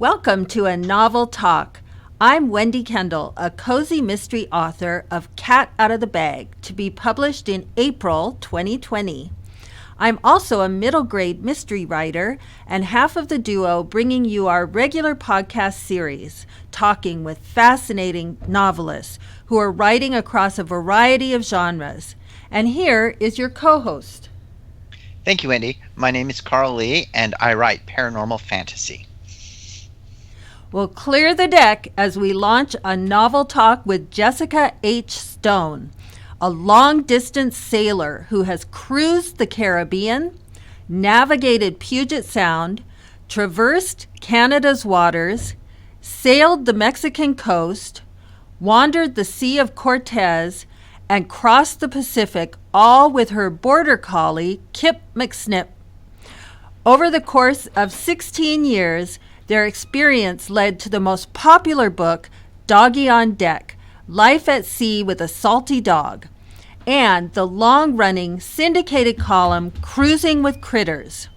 Welcome to A Novel Talk. I'm Wendy Kendall, a cozy mystery author of Cat Out of the Bag, to be published in April 2020. I'm also a middle grade mystery writer and half of the duo bringing you our regular podcast series, talking with fascinating novelists who are writing across a variety of genres. And here is your co-host. Thank you, Wendy. My name is Carl Lee, and I write paranormal fantasy. We'll clear the deck as we launch a novel talk with Jessica H. Stone, a long-distance sailor who has cruised the Caribbean, navigated Puget Sound, traversed Canada's waters, sailed the Mexican coast, wandered the Sea of Cortez, and crossed the Pacific, all with her border collie, Kip McSnip. Over the course of 16 years, their experience led to the most popular book, Doggy on Deck, Life at Sea with a Salty Dog, and the long-running syndicated column, Cruising with Critters.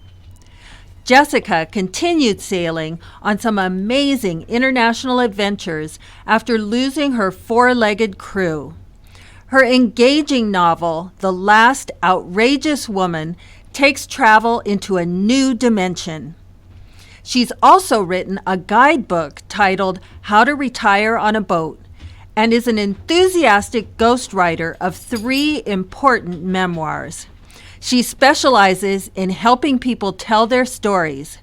Jessica continued sailing on some amazing international adventures after losing her four-legged crew. Her engaging novel, The Last Outrageous Woman, takes travel into a new dimension. She's also written a guidebook titled How to Retire on a Boat and is an enthusiastic ghostwriter of 3 important memoirs. She specializes in helping people tell their stories.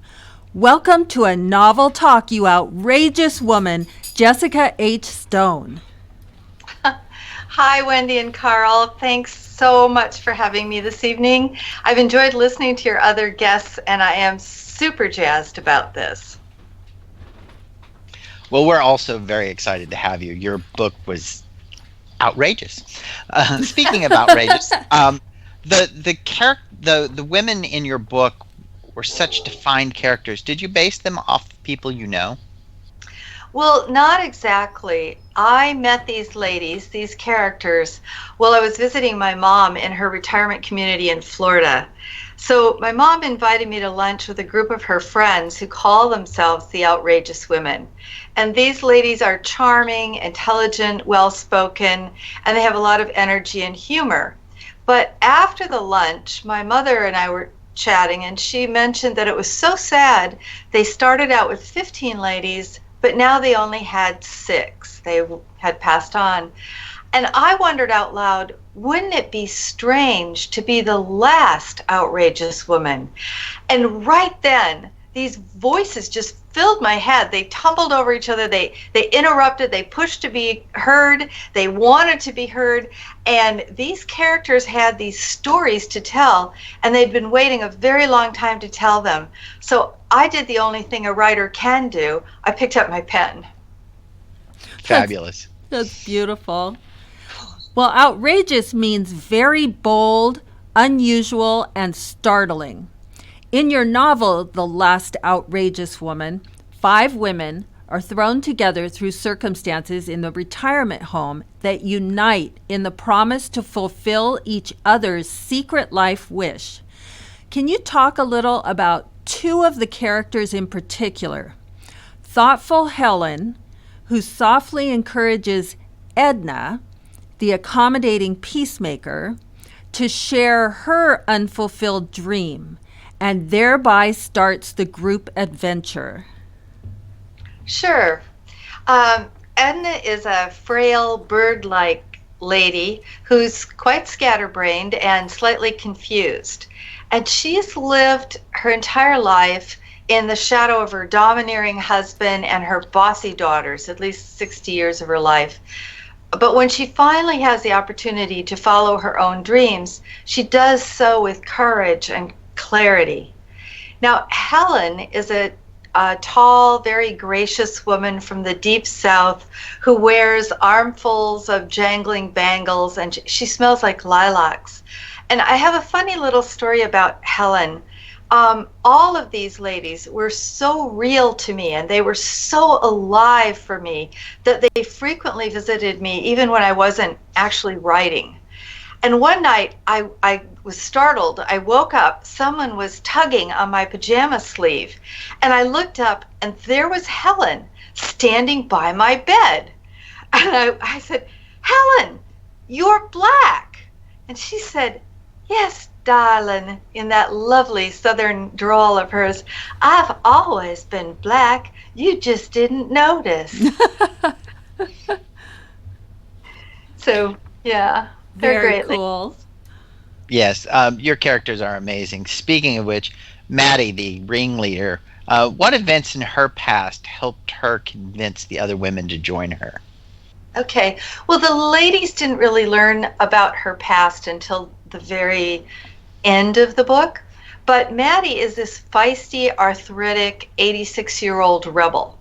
Welcome to A Novel Talk, you outrageous woman, Jessica H. Stone. Hi, Wendy and Carl. Thanks so much for having me this evening. I've enjoyed listening to your other guests, and I am super jazzed about this. Well, we're also very excited to have you. Your book was outrageous. Speaking of outrageous, the women in your book were such defined characters. Did you base them off people you know? Well, not exactly. I met these ladies, these characters, while I was visiting my mom in her retirement community in Florida. So my mom invited me to lunch with a group of her friends who call themselves the Outrageous Women. And these ladies are charming, intelligent, well-spoken, and they have a lot of energy and humor. But after the lunch, my mother and I were chatting, and she mentioned that it was so sad. They started out with 15 ladies, but now they only had 6. They had passed on. And I wondered out loud, wouldn't it be strange to be the last outrageous woman? And right then, these voices just filled my head. They tumbled over each other. They interrupted. They pushed to be heard. They wanted to be heard. And these characters had these stories to tell, and they'd been waiting a very long time to tell them. So I did the only thing a writer can do. I picked up my pen. Fabulous. That's beautiful. Well, outrageous means very bold, unusual, and startling. In your novel, The Last Outrageous Woman, 5 women are thrown together through circumstances in the retirement home that unite in the promise to fulfill each other's secret life wish. Can you talk a little about 2 of the characters in particular? Thoughtful Helen, who softly encourages Edna, the accommodating peacemaker, to share her unfulfilled dream, and thereby starts the group adventure. Sure. Edna is a frail, bird-like lady who's quite scatterbrained and slightly confused. And she's lived her entire life in the shadow of her domineering husband and her bossy daughters, at least 60 years of her life. But when she finally has the opportunity to follow her own dreams, she does so with courage and clarity. Now, Helen is a tall, very gracious woman from the deep south who wears armfuls of jangling bangles, and she smells like lilacs. And I have a funny little story about Helen. All of these ladies were so real to me, and they were so alive for me that they frequently visited me even when I wasn't actually writing. And one night I was startled. I woke up, someone was tugging on my pajama sleeve. And I looked up, and there was Helen standing by my bed. And I said, Helen, you're black. And she said, yes, darling, in that lovely southern drawl of hers. I've always been black. You just didn't notice. So, yeah, they're Very great. cool. Yes, your characters are amazing. Speaking of which, Maddie, the ringleader, what events in her past helped her convince the other women to join her? Okay. Well, the ladies didn't really learn about her past until the very end of the book. But Maddie is this feisty, arthritic, 86-year-old rebel.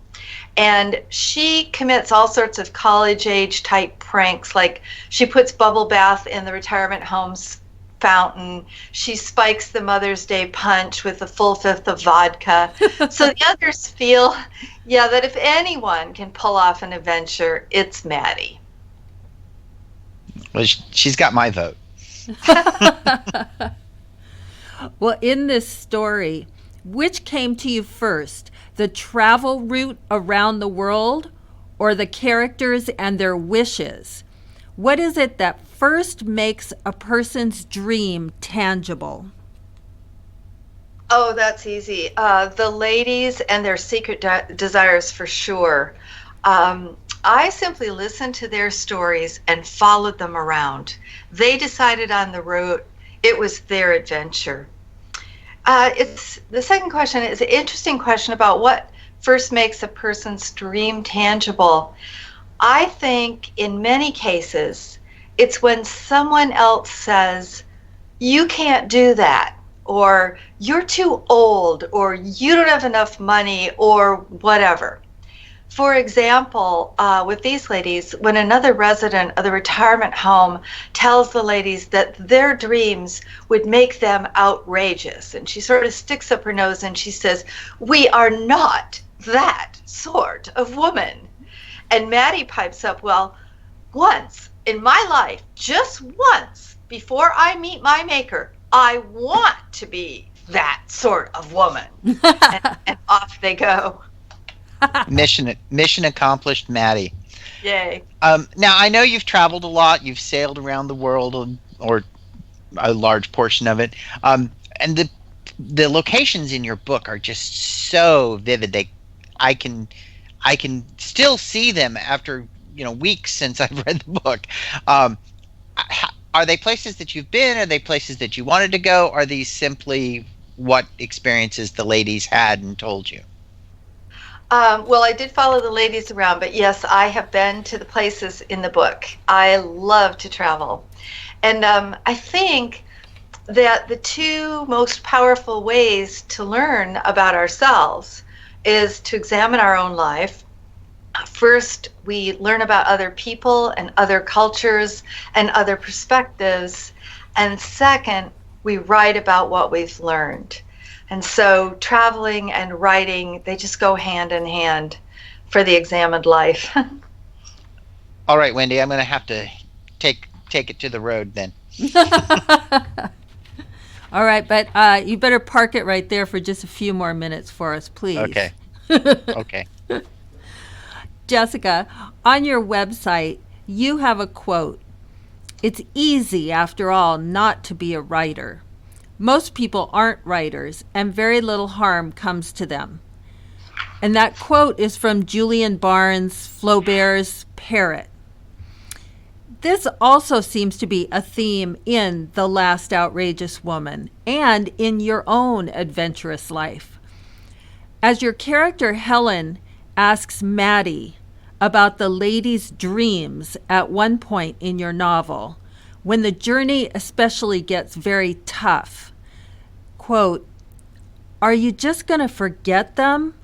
And she commits all sorts of college-age type pranks, like she puts bubble bath in the retirement home's fountain. She spikes the Mother's Day punch with a full fifth of vodka. So the others feel, yeah, that if anyone can pull off an adventure, it's Maddie. Well, she's got my vote. Well, in this story, which came to you first, the travel route around the world or the characters and their wishes? What is it that first makes a person's dream tangible? Oh, that's easy. The ladies and their secret desires for sure. I simply listened to their stories and followed them around. They decided on the route. It was their adventure. It's the second question is an interesting question about what first makes a person's dream tangible. I think in many cases, it's when someone else says, you can't do that, or you're too old, or you don't have enough money, or whatever. For example, with these ladies, when another resident of the retirement home tells the ladies that their dreams would make them outrageous, and she sort of sticks up her nose and she says, we are not that sort of woman. And Maddie pipes up, well, once in my life, just once, before I meet my maker, I want to be that sort of woman. and off they go. Mission accomplished, Maddie. Yay. Now, I know you've traveled a lot. You've sailed around the world, or a large portion of it. And the locations in your book are just so vivid. I can still see them after weeks since I've read the book. Are they places that you've been? Are they places that you wanted to go? Are these simply what experiences the ladies had and told you? Well, I did follow the ladies around, but yes, I have been to the places in the book. I love to travel. And I think that the two most powerful ways to learn about ourselves is to examine our own life. First, we learn about other people and other cultures and other perspectives. And second, we write about what we've learned. And so traveling and writing, they just go hand in hand for the examined life. All right, Wendy, I'm going to have to take it to the road then. All right, but you better park it right there for just a few more minutes for us, please. Okay. Okay. Jessica, on your website, you have a quote. It's easy, after all, not to be a writer. Most people aren't writers, and very little harm comes to them. And that quote is from Julian Barnes' Flaubert's Parrot. This also seems to be a theme in The Last Outrageous Woman and in your own adventurous life. As your character Helen asks Maddie about the lady's dreams at one point in your novel, when the journey especially gets very tough, quote, are you just going to forget them?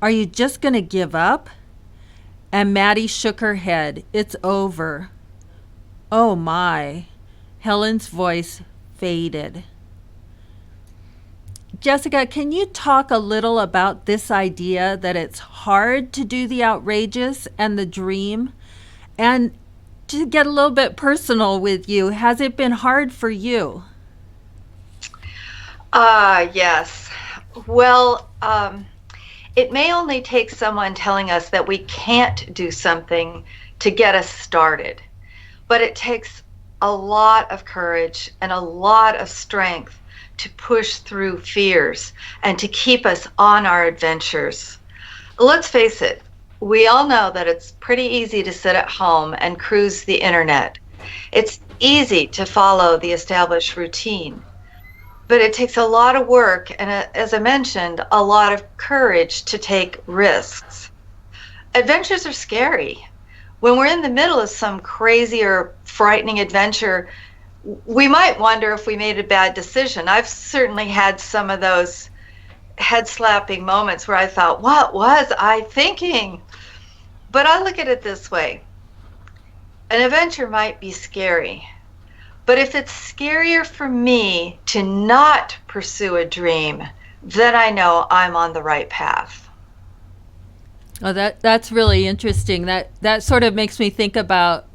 Are you just going to give up? And Maddie shook her head. It's over. Oh my. Helen's voice faded. Jessica, can you talk a little about this idea that it's hard to do the outrageous and the dream? And to get a little bit personal with you, has it been hard for you? Yes. Well, it may only take someone telling us that we can't do something to get us started, but it takes a lot of courage and a lot of strength to push through fears and to keep us on our adventures. Let's face it, we all know that it's pretty easy to sit at home and cruise the internet. It's easy to follow the established routine, but it takes a lot of work and, as I mentioned, a lot of courage to take risks. Adventures are scary. When we're in the middle of some crazy or frightening adventure, we might wonder if we made a bad decision. I've certainly had some of those head-slapping moments where I thought, what was I thinking? But I look at it this way. An adventure might be scary, but if it's scarier for me to not pursue a dream, then I know I'm on the right path. Oh, that's really interesting. That sort of makes me think about,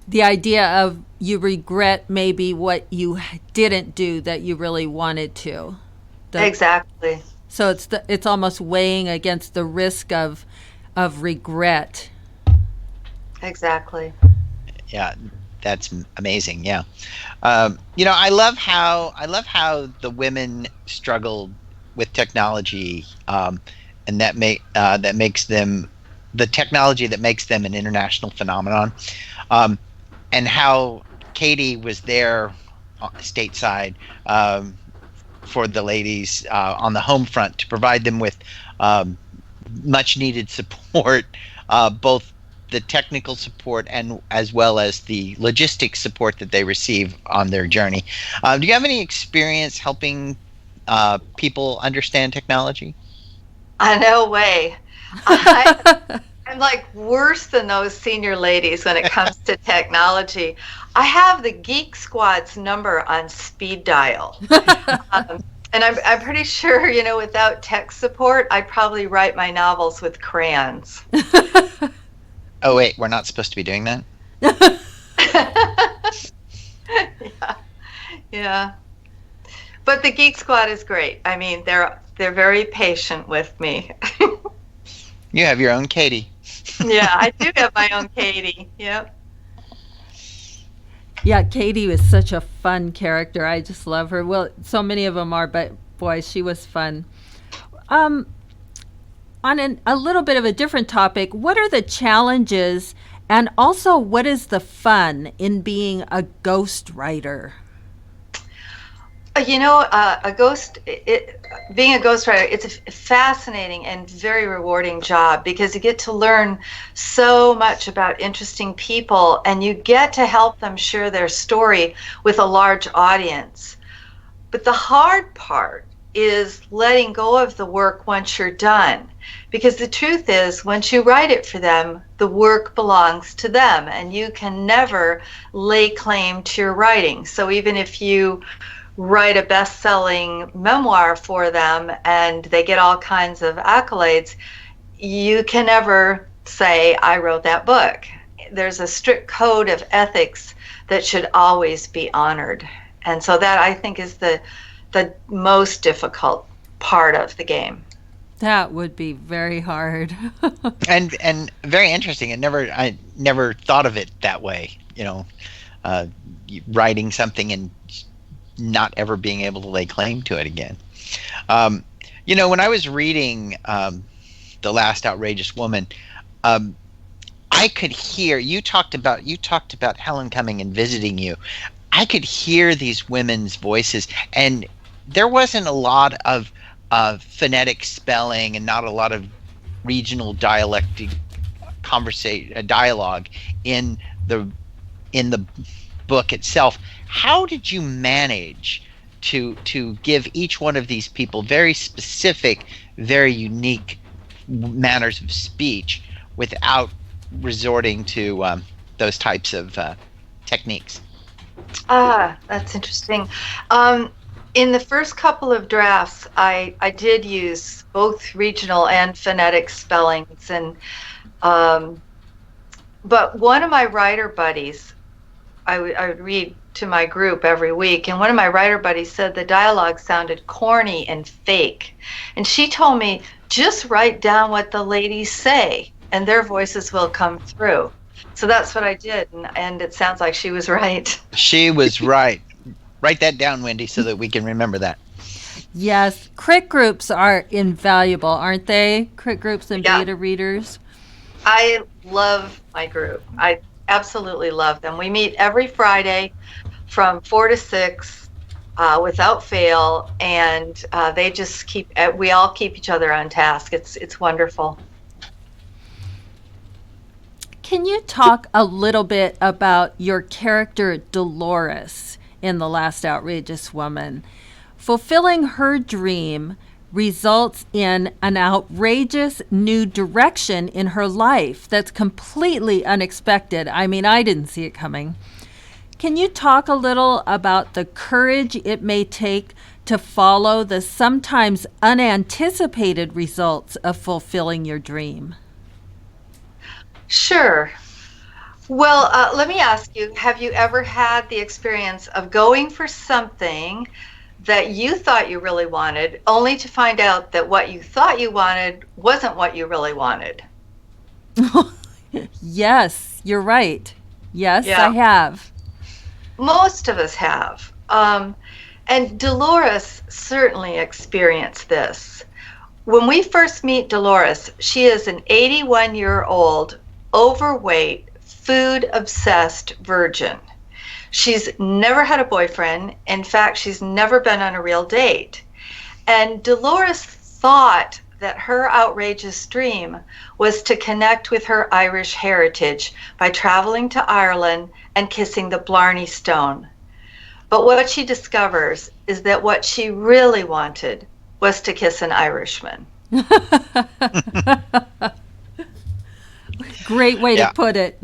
the idea of you regret maybe what you didn't do that you really wanted to. Exactly. So it's almost weighing against the risk of regret. Exactly. Yeah, that's amazing. Yeah, I love how the women struggled with technology, and that makes them the technology that makes them an international phenomenon, and how Katie was there stateside, for the ladies, on the home front, to provide them with much needed support, both the technical support and as well as the logistics support that they receive on their journey. Do you have any experience helping people understand technology? No way. I'm like worse than those senior ladies when it comes to technology. I have the Geek Squad's number on speed dial. And I'm pretty sure, without tech support, I'd probably write my novels with crayons. Oh wait, we're not supposed to be doing that? Yeah. Yeah. But the Geek Squad is great. I mean, they're very patient with me. You have your own Katie. Yeah, I do have my own Katie. Yep. Yeah, Katie was such a fun character. I just love her. Well, so many of them are, but boy, she was fun. On a little bit of a different topic, what are the challenges and also what is the fun in being a ghostwriter? Being a ghostwriter, it's a fascinating and very rewarding job because you get to learn so much about interesting people and you get to help them share their story with a large audience. But the hard part is letting go of the work once you're done. Because the truth is, once you write it for them, the work belongs to them and you can never lay claim to your writing. So even if you write a best-selling memoir for them and they get all kinds of accolades, you can never say, I wrote that book. There's a strict code of ethics that should always be honored. And so that, I think, is the most difficult part of the game. That would be very hard. and very interesting. I never thought of it that way. Writing something and not ever being able to lay claim to it again. When I was reading The Last Outrageous Woman, I could hear you talked about Helen coming and visiting you. I could hear these women's voices, and there wasn't a lot of phonetic spelling and not a lot of regional dialectic dialogue in the book itself. How did you manage to give each one of these people very specific, very unique manners of speech without resorting to those types of techniques? That's interesting. In the first couple of drafts, I did use both regional and phonetic spellings, and But one of my writer buddies, I would read to my group every week, and one of my writer buddies said the dialogue sounded corny and fake. And she told me, just write down what the ladies say, and their voices will come through. So that's what I did, and it sounds like she was right. She was right. Write that down, Wendy, so that we can remember that. Yes, crit groups are invaluable, aren't they? Crit groups and Yeah. beta readers. I love my group. I absolutely love them. We meet every Friday from 4 to 6 without fail, and they just we all keep each other on task. It's wonderful. Can you talk a little bit about your character Dolores in The Last Outrageous Woman? Fulfilling her dream results in an outrageous new direction in her life that's completely unexpected. I mean, I didn't see it coming. Can you talk a little about the courage it may take to follow the sometimes unanticipated results of fulfilling your dream? Sure. Well, let me ask you, have you ever had the experience of going for something that you thought you really wanted, only to find out that what you thought you wanted wasn't what you really wanted? Yes, you're right. Yes, Yeah. I have. Most of us have. And Dolores certainly experienced this. When we first meet Dolores, she is an 81-year-old, overweight, food-obsessed virgin. She's never had a boyfriend. In fact, she's never been on a real date. And Dolores thought that her outrageous dream was to connect with her Irish heritage by traveling to Ireland and kissing the Blarney Stone. But what she discovers is that what she really wanted was to kiss an Irishman. Great way Yeah. to put it.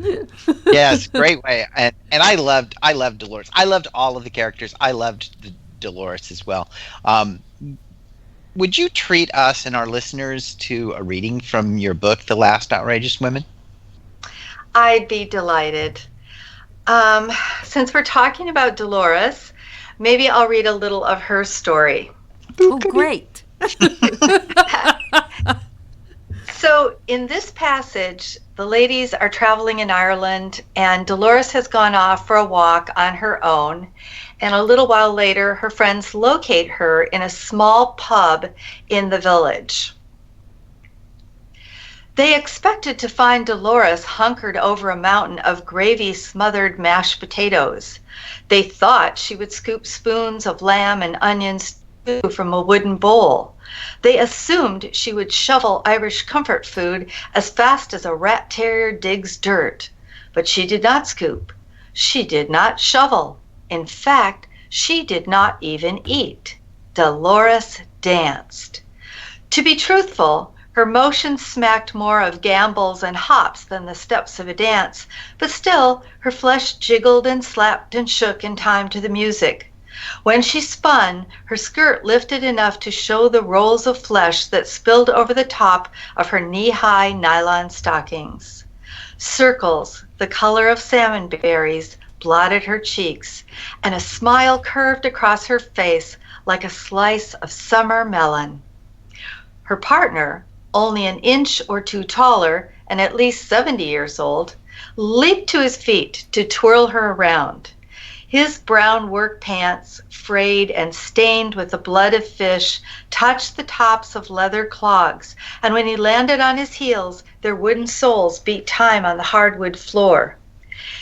Yes, great way. And I loved Dolores. I loved all of the characters. I loved Dolores as well. Would you treat us and our listeners to a reading from your book, The Last Outrageous Women? I'd be delighted. Since we're talking about Dolores, maybe I'll read a little of her story. Oh, great. So in this passage, the ladies are traveling in Ireland, and Dolores has gone off for a walk on her own. And a little while later, her friends locate her in a small pub in the village. They expected to find Dolores hunkered over a mountain of gravy-smothered mashed potatoes. They thought she would scoop spoons of lamb and onion stew from a wooden bowl. They assumed she would shovel Irish comfort food as fast as a rat terrier digs dirt. But she did not scoop. She did not shovel. In fact, she did not even eat. Dolores danced. To be truthful, her motions smacked more of gambols and hops than the steps of a dance, but still her flesh jiggled and slapped and shook in time to the music. When she spun, her skirt lifted enough to show the rolls of flesh that spilled over the top of her knee-high nylon stockings. Circles, the color of salmon berries, blotted her cheeks, and a smile curved across her face like a slice of summer melon. Her partner, only an inch or two taller and at least 70 years old, leaped to his feet to twirl her around. His brown work pants, frayed and stained with the blood of fish, touched the tops of leather clogs, and when he landed on his heels, their wooden soles beat time on the hardwood floor.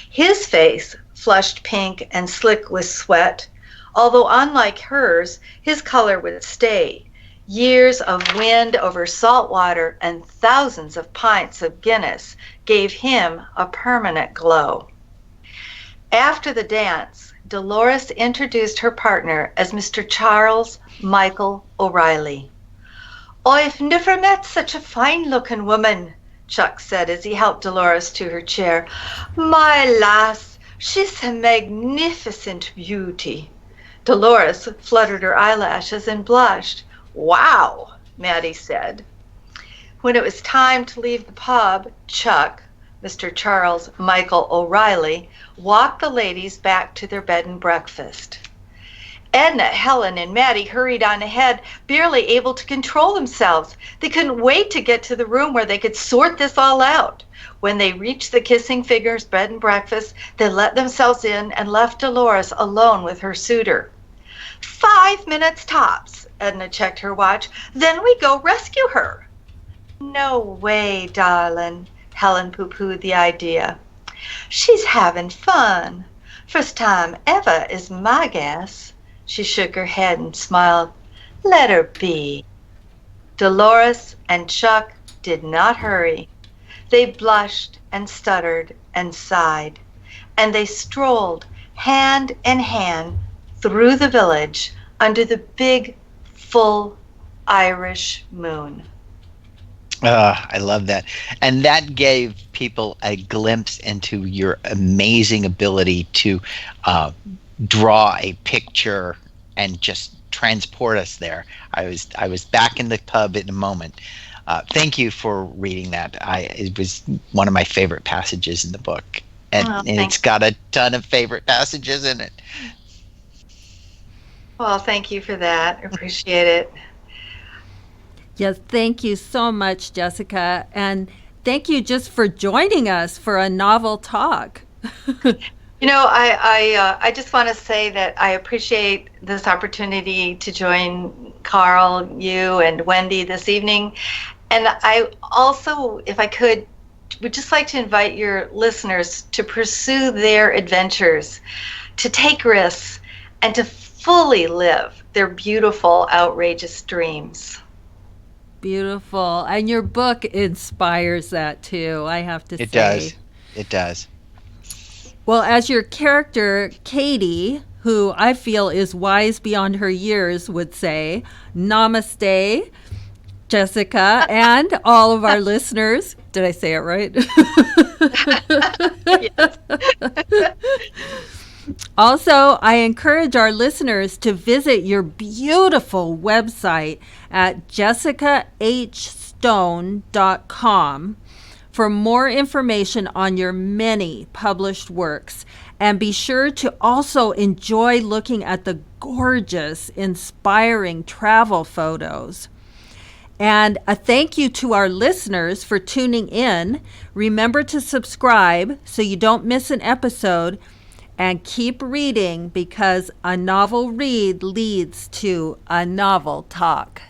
His face, flushed pink and slick with sweat, although unlike hers, his color would stay. Years of wind over salt water and thousands of pints of Guinness gave him a permanent glow. After the dance, Dolores introduced her partner as Mr. Charles Michael O'Reilly. "I've never met such a fine-looking woman," Chuck said as he helped Dolores to her chair. "My lass, she's a magnificent beauty." Dolores fluttered her eyelashes and blushed. "Wow," Maddie said. When it was time to leave the pub, Chuck, Mr. Charles Michael O'Reilly, walked the ladies back to their bed and breakfast. Edna, Helen, and Maddie hurried on ahead, barely able to control themselves. They couldn't wait to get to the room where they could sort this all out. When they reached the Kissing Figures bed and breakfast, they let themselves in and left Dolores alone with her suitor. 5 minutes tops, Edna checked her watch. Then we go rescue her. No way, darling, Helen pooh-poohed the idea. She's having fun. First time ever is my guess. She shook her head and smiled. Let her be. Dolores and Chuck did not hurry. They blushed and stuttered and sighed, and they strolled hand in hand through the village under the big, full Irish moon. I love that. And that gave people a glimpse into your amazing ability to draw a picture and just transport us there. I was back in the pub in a moment. Thank you for reading that. It was one of my favorite passages in the book, and it's got a ton of favorite passages in it. Well, thank you for that. Appreciate it. Yes, thank you so much, Jessica, and thank you just for joining us for a novel talk. You know, I just want to say that I appreciate this opportunity to join Carl, you, and Wendy this evening. And I also, if I could, would just like to invite your listeners to pursue their adventures, to take risks, and to fully live their beautiful, outrageous dreams. Beautiful. And your book inspires that too, I have to say. It does. It does. Well, as your character, Katie, who I feel is wise beyond her years, would say, namaste, Jessica, and all of our listeners. Did I say it right? Yes. Also, I encourage our listeners to visit your beautiful website at jessicahstone.com for more information on your many published works. And be sure to also enjoy looking at the gorgeous, inspiring travel photos. And a thank you to our listeners for tuning in. Remember to subscribe so you don't miss an episode. And keep reading, because a novel read leads to a novel talk.